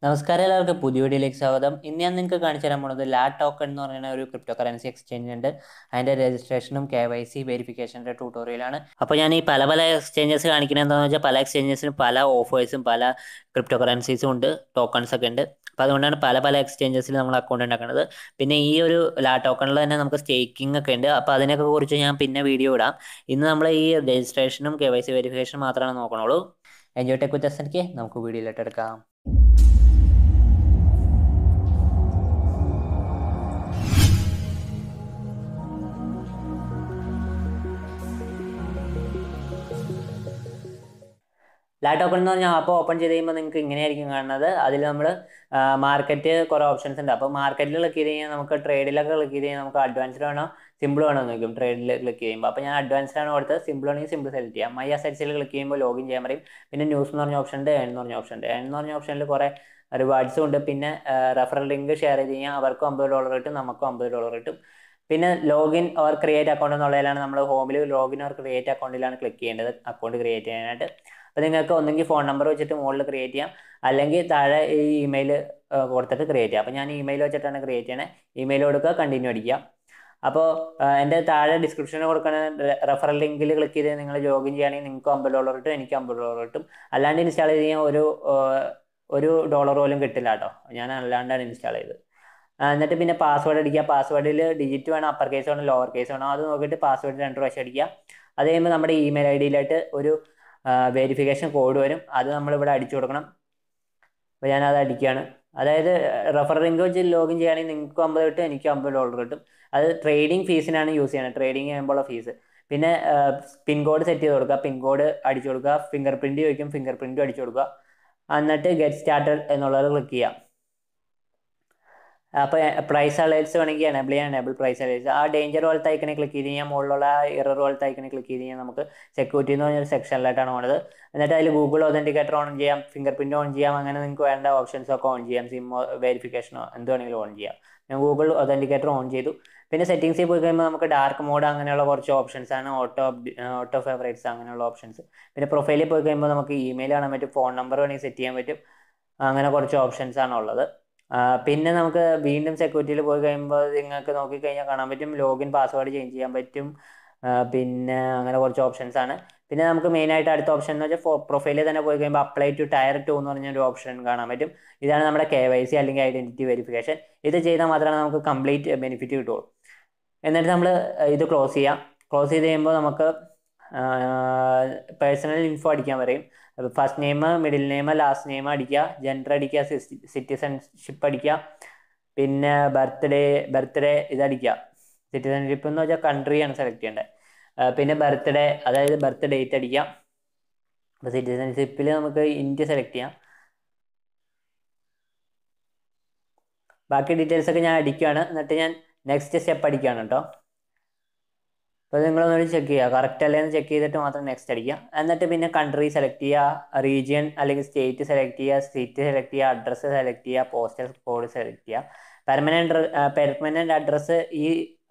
നമസ്കാരം എല്ലാവർക്കും പുതിയ വീഡിയോയിലേക്ക് സ്വാഗതം. ഇന്ന് ഞാൻ നിങ്ങൾക്ക് കാണിച്ചു തരാൻ പോകുന്നത് ലാറ്റോക്കൺ എന്ന് പറയുന്ന ഒരു ക്രിപ്റ്റോ കറൻസി എക്സ്ചേഞ്ച് ഉണ്ട്. അതിൻ്റെ രജിസ്ട്രേഷനും KYC വെരിഫിക്കേഷൻ്റെ ട്യൂട്ടോറിയലാണ്. അപ്പോൾ ഞാൻ ഈ പല എക്സ്ചേഞ്ചസ് കാണിക്കുന്നത് എന്താണെന്ന് വെച്ചാൽ പല എക്സ്ചേഞ്ചസിനും പല ഓഫേഴ്സും പല ക്രിപ്റ്റോ കറൻസീസും ഉണ്ട്, ടോക്കൺസ് ഒക്കെ ഉണ്ട്. അപ്പോൾ അതുകൊണ്ടാണ് പല എക്സ്ചേഞ്ചസിൽ നമ്മൾ അക്കൗണ്ട് ഉണ്ടാക്കുന്നത്. പിന്നെ ഈ ഒരു ലാറ്റോക്കണിൽ തന്നെ നമുക്ക് സ്റ്റേക്കിംഗ് ഒക്കെ ഉണ്ട്. അപ്പോൾ അതിനൊക്കെ കുറിച്ച് ഞാൻ പിന്നെ വീഡിയോ ഇടാം. ഇന്ന് നമ്മൾ ഈ രജിസ്ട്രേഷനും KYC വെരിഫിക്കേഷനും മാത്രമാണ് നോക്കണുള്ളൂ. Enjoy tech with S. നമുക്ക് വീഡിയോയിലോട്ട് എടുക്കാം. ലാറ്റോക്കൺ എന്ന് പറഞ്ഞാൽ അപ്പോൾ ഓപ്പൺ ചെയ്ത് കഴിയുമ്പോൾ നിങ്ങൾക്ക് ഇങ്ങനെയായിരിക്കും കാണുന്നത്. അതിൽ നമ്മൾ മാർക്കറ്റ് കുറേ ഓപ്ഷൻസ് ഉണ്ട്. അപ്പോൾ മാർക്കറ്റിൽ ക്ലിക്ക് ചെയ്ത് കഴിഞ്ഞാൽ നമുക്ക് ട്രേഡിലൊക്കെ ക്ലിക്ക് ചെയ്ത് കഴിഞ്ഞാൽ നമുക്ക് അഡ്വാൻസ്ഡ് വേണോ സിമ്പിൾ വേണോ എന്ന് നോക്കും. ട്രേഡിൽ ക്ലിക്ക് ചെയ്യുമ്പോൾ അപ്പോൾ ഞാൻ അഡ്വാൻസ്ഡ് ആണ് കൊടുത്തത്. സിമ്പിൾ ആണെങ്കിൽ സിമ്പിൾ സെലക്ട് ചെയ്യാം. മൈ അസറ്റ്സിൽ ക്ലിക്ക് ചെയ്യുമ്പോൾ ലോഗിൻ ചെയ്യാൻ പറയും. പിന്നെ ന്യൂസ് എന്ന് പറഞ്ഞ ഓപ്ഷൻ ഉണ്ട്, ഏൺ എന്ന് പറഞ്ഞ ഓപ്ഷൻ ഉണ്ട്. ഏൺ എന്ന് പറഞ്ഞ ഓപ്ഷനിൽ കുറേ റിവാർഡ്സും ഉണ്ട്. പിന്നെ റെഫറൽ ലിങ്ക് ഷെയർ ചെയ്ത് കഴിഞ്ഞാൽ അവർക്കും $50 കിട്ടും, നമുക്കും $50 കിട്ടും. പിന്നെ ലോഗിൻ ഓർ ക്രിയേറ്റ് അക്കൗണ്ട് എന്നുള്ളതിലാണ് നമ്മൾ ഹോമിൽ ലോഗിൻ ഓർ ക്രിയേറ്റ് അക്കൗണ്ടിലാണ് ക്ലിക്ക് ചെയ്യേണ്ടത് അക്കൗണ്ട് ക്രിയേറ്റ് ചെയ്യാനായിട്ട്. അപ്പോൾ നിങ്ങൾക്ക് ഒന്നെങ്കിൽ ഫോൺ നമ്പർ വെച്ചിട്ട് മുകളിൽ ക്രിയേറ്റ് ചെയ്യാം, അല്ലെങ്കിൽ താഴെ ഈ ഇമെയിൽ കൊടുത്തിട്ട് ക്രിയേറ്റ് ചെയ്യാം. അപ്പോൾ ഞാൻ ഇമെയിൽ വെച്ചിട്ടാണ് ക്രിയേറ്റ് ചെയ്യണത്. ഇമെയിൽ കൊടുക്കുക, കണ്ടിന്യൂ അടിക്കുക. അപ്പോൾ എൻ്റെ താഴെ ഡിസ്ക്രിപ്ഷനിൽ കൊടുക്കുന്ന റെഫറൽ ലിങ്കിൽ ക്ലിക്ക് ചെയ്ത് നിങ്ങൾ ലോഗിൻ ചെയ്യുകയാണെങ്കിൽ നിങ്ങൾക്ക് $50 കിട്ടും, എനിക്ക് $50 കിട്ടും. അല്ലാണ്ട് ഇൻസ്റ്റാൾ ചെയ്ത് കഴിഞ്ഞാൽ ഒരു ഡോളർ പോലും കിട്ടില്ല കേട്ടോ. ഞാൻ അല്ലാണ്ടാണ് ഇൻസ്റ്റാൾ ചെയ്തത്. എന്നിട്ട് പിന്നെ പാസ്വേഡ് അടിക്കുക. പാസ്വേഡിൽ ഡിജിറ്റ് വേണം, അപ്പർ കേസ് വേണം, ലോവർ കേസ് വേണം. അത് നോക്കിയിട്ട് പാസ്വേഡ് 2 പ്രാവശ്യം അടിക്കുക. അത് കഴിയുമ്പോൾ നമ്മുടെ ഇമെയിൽ ID ഒരു വെരിഫിക്കേഷൻ കോഡ് വരും. അത് നമ്മളിവിടെ അടിച്ചു കൊടുക്കണം. അപ്പോൾ ഞാനത് അടിക്കുകയാണ്. അതായത് റെഫറൽ ലിങ്ക് വെച്ച് ലോഗിൻ ചെയ്യുകയാണെങ്കിൽ നിങ്ങൾക്ക് 50 കിട്ടും, എനിക്ക് $50 കിട്ടും. അത് ട്രേഡിംഗ് ഫീസിനാണ് യൂസ് ചെയ്യുന്നത്, ട്രേഡിംഗ് ചെയ്യുമ്പോഴുള്ള ഫീസ്. പിന്നെ പിൻ കോഡ് സെറ്റ് ചെയ്ത് കൊടുക്കുക, പിൻ കോഡ് അടിച്ചു കൊടുക്കുക. ഫിംഗർ പ്രിൻറ്റ് ചോദിക്കും, ഫിംഗർ പ്രിൻറ്റും അടിച്ചു കൊടുക്കുക. എന്നിട്ട് ഗെറ്റ് സ്റ്റാർട്ടഡ് എന്നുള്ളത് ക്ലിക്ക് ചെയ്യാം. അപ്പോൾ പ്രൈസ് അലേർട്സ് വേണമെങ്കിൽ എനേബിൾ ചെയ്യാൻ എനേബിൾ പ്രൈസ് അലേർട്സ്. ആ ഡേഞ്ചർ പോലത്തെ ഐക്കനെ ക്ലിക്ക് ചെയ്ത് കഴിഞ്ഞാൽ മുകളിലുള്ള എറർ പോലത്തെ ഐക്കനെ ക്ലിക്ക് ചെയ്ത് കഴിഞ്ഞാൽ നമുക്ക് സെക്യൂരിറ്റി എന്ന് പറഞ്ഞൊരു സെക്ഷനിലായിട്ടാണ് പോണത്. എന്നിട്ട് അതിൽ ഗൂഗിൾ ഒതൻറ്റിക്കേറ്റർ ഓൺ ചെയ്യാം, ഫിംഗർ പ്രിൻറ്റ് ഓൺ ചെയ്യാം. അങ്ങനെ നിങ്ങൾക്ക് വേണ്ട ഓപ്ഷൻസ് ഒക്കെ ഓൺ ചെയ്യാം. സിം വെരിഫിക്കേഷനോ എന്ത് വേണമെങ്കിലും ഓൺ ചെയ്യാം. ഞാൻ ഗൂഗിൾ ഒതൻറ്റിക്കേറ്റർ ഓൺ ചെയ്തു. പിന്നെ സെറ്റിംഗ്സിൽ പോയി കഴിയുമ്പോൾ നമുക്ക് ഡാർക്ക് മോഡ് അങ്ങനെയുള്ള കുറച്ച് ഓപ്ഷൻസ് ആണ്, ഓട്ടോ ഫേവറേറ്റ്സ് അങ്ങനെയുള്ള ഓപ്ഷൻസ്. പിന്നെ പ്രൊഫൈലിൽ പോയി കഴിയുമ്പോൾ നമുക്ക് ഇമെയിൽ കാണാൻ പറ്റും, ഫോൺ നമ്പർ വേണമെങ്കിൽ സെറ്റ് ചെയ്യാൻ പറ്റും. അങ്ങനെ കുറച്ച് ഓപ്ഷൻസ് ആണ് ഉള്ളത്. പിന്നെ നമുക്ക് വീണ്ടും സെക്യൂരിറ്റിയിൽ പോയി കഴിയുമ്പോൾ നിങ്ങൾക്ക് നോക്കിക്കഴിഞ്ഞാൽ കാണാൻ പറ്റും ലോഗിൻ പാസ്വേഡ് ചേഞ്ച് ചെയ്യാൻ പറ്റും. പിന്നെ അങ്ങനെ കുറച്ച് ഓപ്ഷൻസ് ആണ്. പിന്നെ നമുക്ക് മെയിനായിട്ട് അടുത്ത ഓപ്ഷൻ എന്ന് വെച്ചാൽ പ്രൊഫൈലിൽ തന്നെ പോയി കഴിയുമ്പോൾ അപ്ലൈ ടു ടയർ 2 എന്ന് പറഞ്ഞൊരു ഓപ്ഷൻ കാണാൻ പറ്റും. ഇതാണ് നമ്മുടെ KYC അല്ലെങ്കിൽ ഐഡൻറ്റിറ്റി വെരിഫിക്കേഷൻ. ഇത് ചെയ്താൽ മാത്രമേ നമുക്ക് കംപ്ലീറ്റ് ബെനിഫിറ്റ് കിട്ടുള്ളൂ. എന്നിട്ട് നമ്മൾ ഇത് ക്ലോസ് ചെയ്യാം. ക്ലോസ് ചെയ്ത് കഴിയുമ്പോൾ നമുക്ക് പേഴ്സണൽ ഇൻഫോ അടിക്കാൻ പറയും. First name, middle name, last name അടിക്കുക. ജെൻഡർ അടിക്കുക, സിറ്റിസൺഷിപ്പ് അടിക്കുക. പിന്നെ ബർത്ത്ഡേ ഇതടിക്കുക. സിറ്റിസൺഷിപ്പ് എന്ന് വെച്ചാൽ കൺട്രിയാണ് സെലക്ട് ചെയ്യേണ്ടത്. പിന്നെ അതായത് ബർത്ത് ഡേറ്റ് അടിക്കാം. അപ്പോൾ സിറ്റിസൺഷിപ്പിൽ നമുക്ക് ഇന്ത്യ സെലക്ട് ചെയ്യാം. ബാക്കി ഡീറ്റെയിൽസ് ഒക്കെ ഞാൻ അടിക്കുകയാണ്. എന്നിട്ട് ഞാൻ നെക്സ്റ്റ് സ്റ്റെപ്പ് അടിക്കുകയാണ് കേട്ടോ. അപ്പോൾ നിങ്ങളൊന്നുകൂടി ചെക്ക് ചെയ്യുക, കറക്റ്റ് അല്ലേന്ന് ചെക്ക് ചെയ്തിട്ട് മാത്രം നെക്സ്റ്റ് അടിക്കുക. എന്നിട്ട് പിന്നെ കൺട്രി സെലക്ട് ചെയ്യുക, റീജിയൻ അല്ലെങ്കിൽ സ്റ്റേറ്റ് സെലക്ട് ചെയ്യുക, സിറ്റി സെലക്ട് ചെയ്യുക, അഡ്രസ്സ് സെലക്ട് ചെയ്യുക, പോസ്റ്റൽ കോഡ് സെലക്ട് ചെയ്യുക. പെർമനൻറ്റ് അഡ്രസ്സ്, ഈ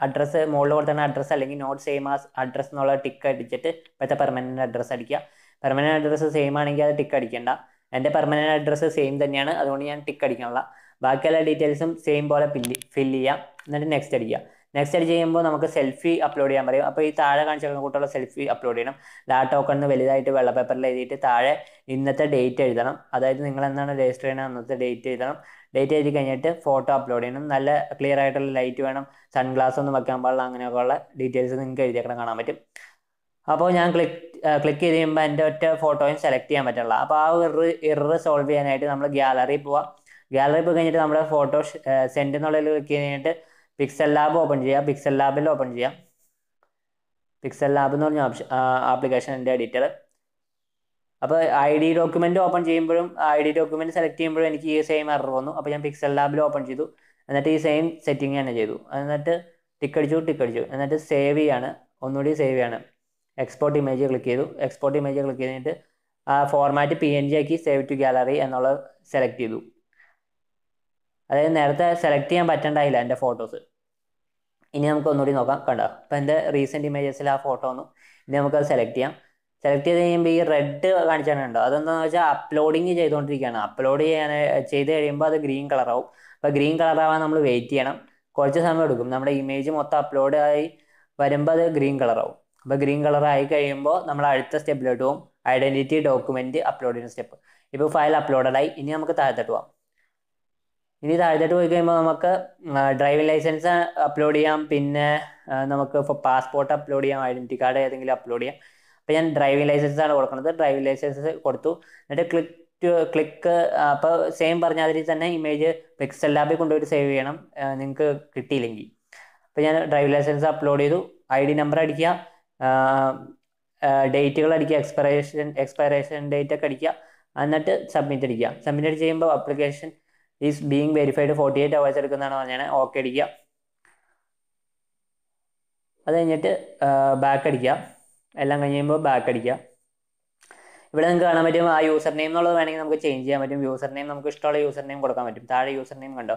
അഡ്രസ്സ് മുകളിൽ കൊടുത്തുന്ന അഡ്രസ്സ് അല്ലെങ്കിൽ നോട്ട് സെയിം ആസ് അഡ്രസ്സ് എന്നുള്ള ടിക്ക് അടിച്ചിട്ട് ഇപ്പോഴത്തെ പെർമനൻറ്റ് അഡ്രസ്സ് അടിക്കുക. പെർമനൻറ്റ് അഡ്രസ്സ് സെയിം ആണെങ്കിൽ അത് ടിക്ക് അടിക്കേണ്ട. എൻ്റെ പെർമനൻറ്റ് അഡ്രസ്സ് സെയിം തന്നെയാണ്, അതുകൊണ്ട് ഞാൻ ടിക്ക് അടിക്കാനുള്ള. ബാക്കിയുള്ള ഡീറ്റെയിൽസും സെയിം പോലെ ഫില്ല് ചെയ്യാം. എന്നിട്ട് നെക്സ്റ്റ് അടിക്കുക. നെക്സ്റ്റ് അടിച്ച് ചെയ്യുമ്പോൾ നമുക്ക് സെൽഫി അപ്ലോഡ് ചെയ്യാൻ പറയും. അപ്പോൾ ഈ താഴെ കാണിച്ച കൂട്ടുള്ള സെൽഫി അപ്ലോഡ് ചെയ്യണം. ലാറ്റോക്കൺ എന്ന് വലുതായിട്ട് വെള്ള പേപ്പറിൽ എഴുതിയിട്ട് താഴെ ഇന്നത്തെ ഡേറ്റ് എഴുതണം. അതായത് നിങ്ങൾ എന്താണ് രജിസ്റ്റർ ചെയ്യുന്നത് അന്നത്തെ ഡേറ്റ് എഴുതണം. ഡേറ്റ് എഴുതി കഴിഞ്ഞിട്ട് ഫോട്ടോ അപ്ലോഡ് ചെയ്യണം. നല്ല ക്ലിയർ ആയിട്ടുള്ള ലൈറ്റ് വേണം, സൺഗ്ലാസ് ഒന്നും വെക്കാൻ പാടില്ല. അങ്ങനെയൊക്കെയുള്ള ഡീറ്റെയിൽസ് നിങ്ങൾക്ക് എഴുതിയേക്കണം കാണാൻ പറ്റും. അപ്പോൾ ഞാൻ ക്ലിക്ക് ചെയ്ത് കഴിയുമ്പോൾ എൻ്റെ ഒറ്റ ഫോട്ടോയും സെലക്ട് ചെയ്യാൻ പറ്റില്ല. അപ്പോൾ ആ എറർ സോൾവ് ചെയ്യാനായിട്ട് നമ്മൾ ഗ്യാലറി പോവാം. ഗ്യാലറി പോയി കഴിഞ്ഞിട്ട് നമ്മുടെ ഫോട്ടോ സെൻഡ് എന്നുള്ളതിൽ ക്ലിക്ക് ചെയ്ത് കഴിഞ്ഞിട്ട് പിക്സൽ ലാബ് ഓപ്പൺ ചെയ്യുക. പിക്സൽ ലാബിൽ ഓപ്പൺ ചെയ്യാം. പിക്സൽ ലാബ് എന്ന് പറഞ്ഞ ആപ്ലിക്കേഷൻ്റെ എഡിറ്റർ. അപ്പോൾ ID ഡോക്യുമെൻ്റ് ഓപ്പൺ ചെയ്യുമ്പോഴും ID ഡോക്യുമെൻ്റ് സെലക്ട് ചെയ്യുമ്പോഴും എനിക്ക് ഈ സെയിം എറർ വന്നു. അപ്പോൾ ഞാൻ പിക്സൽ ലാബിൽ ഓപ്പൺ ചെയ്തു. എന്നിട്ട് ഈ സെയിം സെറ്റിംഗ് തന്നെ ചെയ്തു. എന്നിട്ട് ടിക്ക് അടിച്ചു. എന്നിട്ട് സേവ് ചെയ്യാണ്. ഒന്നുകൂടി സേവ് ചെയ്യാണ്. എക്സ്പോർട്ട് ഇമേജ് ക്ലിക്ക് ചെയ്തു. എക്സ്പോർട്ട് ഇമേജ് ക്ലിക്ക് ചെയ്തിട്ട് ആ ഫോർമാറ്റ് PNG ആക്കി സേവ് ടു ഗാലറി എന്നുള്ളത് സെലക്ട് ചെയ്തു. അതായത് നേരത്തെ സെലക്ട് ചെയ്യാൻ പറ്റണ്ടായില്ല എൻ്റെ ഫോട്ടോസ്. ഇനി നമുക്ക് ഒന്നുകൂടി നോക്കാം. കണ്ടോ, അപ്പോൾ എൻ്റെ റീസെൻറ്റ് ഇമേജസിൽ ആ ഫോട്ടോ വന്നു. ഇനി നമുക്കത് സെലക്ട് ചെയ്യാം. സെലക്ട് ചെയ്ത് കഴിയുമ്പോൾ ഈ റെഡ് കാണിച്ചാണുണ്ടോ, അതെന്താണെന്ന് വെച്ചാൽ അപ്ലോഡിങ് ചെയ്തുകൊണ്ടിരിക്കുകയാണ്. അപ്ലോഡ് ചെയ്ത് കഴിയുമ്പോൾ അത് ഗ്രീൻ കളറാവും. അപ്പോൾ ഗ്രീൻ കളറാവാൻ നമ്മൾ വെയിറ്റ് ചെയ്യണം, കുറച്ച് സമയം എടുക്കും. നമ്മുടെ ഇമേജ് മൊത്തം അപ്ലോഡ് ആയി വരുമ്പോൾ അത് ഗ്രീൻ കളറാവും. അപ്പോൾ ഗ്രീൻ കളർ ആയി കഴിയുമ്പോൾ നമ്മൾ അടുത്ത സ്റ്റെപ്പിലോട്ട് പോകും, ഐഡന്റിറ്റി ഡോക്യുമെന്റ് അപ്ലോഡ് ചെയ്യുന്ന സ്റ്റെപ്പ്. ഇപ്പോൾ ഫയൽ അപ്ലോഡഡായി. ഇനി നമുക്ക് താഴത്തോട്ട് പോകാം. ഇനി താഴത്തോട്ട് പോയി കഴിയുമ്പോൾ നമുക്ക് ഡ്രൈവിംഗ് ലൈസൻസ് അപ്ലോഡ് ചെയ്യാം, പിന്നെ നമുക്ക് ഇപ്പോൾ പാസ്പോർട്ട് അപ്ലോഡ് ചെയ്യാം, ഐഡന്റിറ്റി കാർഡ് ഏതെങ്കിലും അപ്ലോഡ് ചെയ്യാം. അപ്പോൾ ഞാൻ ഡ്രൈവിംഗ് ലൈസൻസ് ആണ് കൊടുക്കുന്നത്. ഡ്രൈവിംഗ് ലൈസൻസ് കൊടുത്തു. എന്നിട്ട് ക്ലിക്ക് അപ്പോൾ സെയിം പറഞ്ഞ അതിൽ തന്നെ ഇമേജ് പിക്സൽ ലാബിൽ കൊണ്ടുപോയിട്ട് സേവ് ചെയ്യണം, നിങ്ങൾക്ക് കിട്ടിയില്ലെങ്കിൽ. അപ്പോൾ ഞാൻ ഡ്രൈവിംഗ് ലൈസൻസ് അപ്ലോഡ് ചെയ്തു. ID നമ്പർ അടിക്കുക, ഡേറ്റുകൾ അടിക്കുക, എക്സ്പയറേഷൻ ഡേറ്റ് ഒക്കെ അടിക്കുക, എന്നിട്ട് സബ്മിറ്റ് അടിക്കുക. സബ്മിറ്റ് അടിച്ച് ചെയ്യുമ്പോൾ application is being verified 48 hours എടുക്കുന്നതാണ് പറഞ്ഞാൽ ഓക്കെ അടിക്കുക. അത് കഴിഞ്ഞിട്ട് ബാക്ക് അടിക്കുക. എല്ലാം കഴിഞ്ഞ് കഴിയുമ്പോൾ ബാക്ക് അടിക്കുക. ഇവിടെ നിങ്ങൾക്ക് കാണാൻ പറ്റും ആ യൂസർ നെയിം എന്നുള്ളത് വേണമെങ്കിൽ നമുക്ക് ചേഞ്ച് ചെയ്യാൻ പറ്റും. യൂസർ നെയിം നമുക്ക് ഇഷ്ടമുള്ള യൂസർ നെയിം കൊടുക്കാൻ പറ്റും. താഴെ യൂസർ നെയിം കണ്ടോ,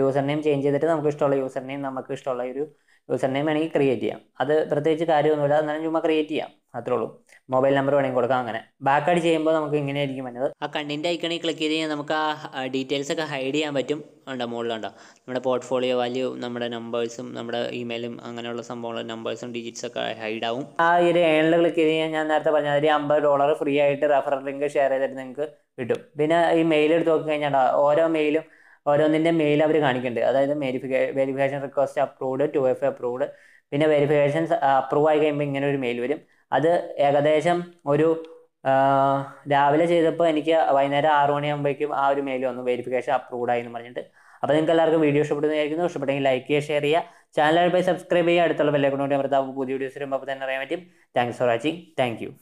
യൂസർ നെയിം ചേഞ്ച് ചെയ്തിട്ട് നമുക്ക് ഇഷ്ടമുള്ള യൂസർ നെയിം, നമുക്ക് ഇഷ്ടമുള്ള ഒരു യൂസർ നെയിം വേണമെങ്കിൽ ക്രിയേറ്റ് ചെയ്യാം. അത് പ്രത്യേകിച്ച് കാര്യമൊന്നുമില്ല, എന്നാലും ചുമ്മാ ക്രിയേറ്റ് ചെയ്യാം, അത്രേ ഉള്ളൂ. മൊബൈൽ നമ്പർ വേണമെങ്കിൽ കൊടുക്കാം. അങ്ങനെ ബാക്ക് അടി ചെയ്യുമ്പോൾ നമുക്ക് ഇങ്ങനെയായിരിക്കും വരുന്നത്. ആ കണ്ണിൻ്റെ ഐക്കണിൽ ക്ലിക്ക് ചെയ്ത് കഴിഞ്ഞാൽ നമുക്ക് ആ ഡീറ്റെയിൽസ് ഒക്കെ ഹൈഡ് ചെയ്യാൻ പറ്റും. ഉണ്ടോ, മുകളിലുണ്ടോ നമ്മുടെ പോർട്ട്ഫോളിയോ വാല്യൂ, നമ്മുടെ നമ്പേഴ്സും നമ്മുടെ ഇമെയിലും അങ്ങനെയുള്ള സംഭവങ്ങൾ, നമ്പേഴ്സും ഡിജിറ്റ്സ് ഒക്കെ ഹൈഡ് ആവും. ആ ഒരു ഏണിൽ ക്ലിക്ക് ചെയ്ത് കഴിഞ്ഞാൽ ഞാൻ നേരത്തെ പറഞ്ഞ ഒരു $50 ഫ്രീ ആയിട്ട് റെഫറൽ ലിങ്ക് ഷെയർ ചെയ്തിട്ട് നിങ്ങൾക്ക് കിട്ടും. പിന്നെ ഈ മെയിൽ എടുത്ത് നോക്കി കഴിഞ്ഞാൽ ഓരോ മെയിലും ഓരോന്നിൻ്റെ മെയിൽ അവർ കാണിക്കുന്നുണ്ട്. അതായത് verification request approved, 2FA approved, പിന്നെ വെരിഫിക്കേഷൻസ് അപ്രൂവ് ആയി കഴിയുമ്പോൾ ഇങ്ങനെ ഒരു മെയിൽ വരും. അത് ഏകദേശം ഒരു രാവിലെ ചെയ്തപ്പോൾ എനിക്ക് വൈകുന്നേരം 6 മണിയാകുമ്പോഴേക്കും ആ ഒരു മെയിൽ വന്നു, വെരിഫിക്കേഷൻ അപ്രൂവ്ഡ് ആയി എന്ന് പറഞ്ഞിട്ട്. അപ്പോൾ നിങ്ങൾക്ക് എല്ലാവർക്കും വീഡിയോ ഇഷ്ടപ്പെടുന്നതായിരിക്കുന്നു. ഇഷ്ടപ്പെട്ടെങ്കിൽ ലൈക്ക് ചെയ്യുക, ഷെയർ ചെയ്യുക, ചാനൽ സബ്സ്ക്രൈബ് ചെയ്യുക, അടുത്തുള്ള ബെല്ലൈക്കൺ കൂടി അമർത്താം. പുതിയ വീഡിയോസ് വരുമ്പോൾ അപ്പോൾ തന്നെ അറിയാൻ പറ്റും. Thanks for watching. Thank you.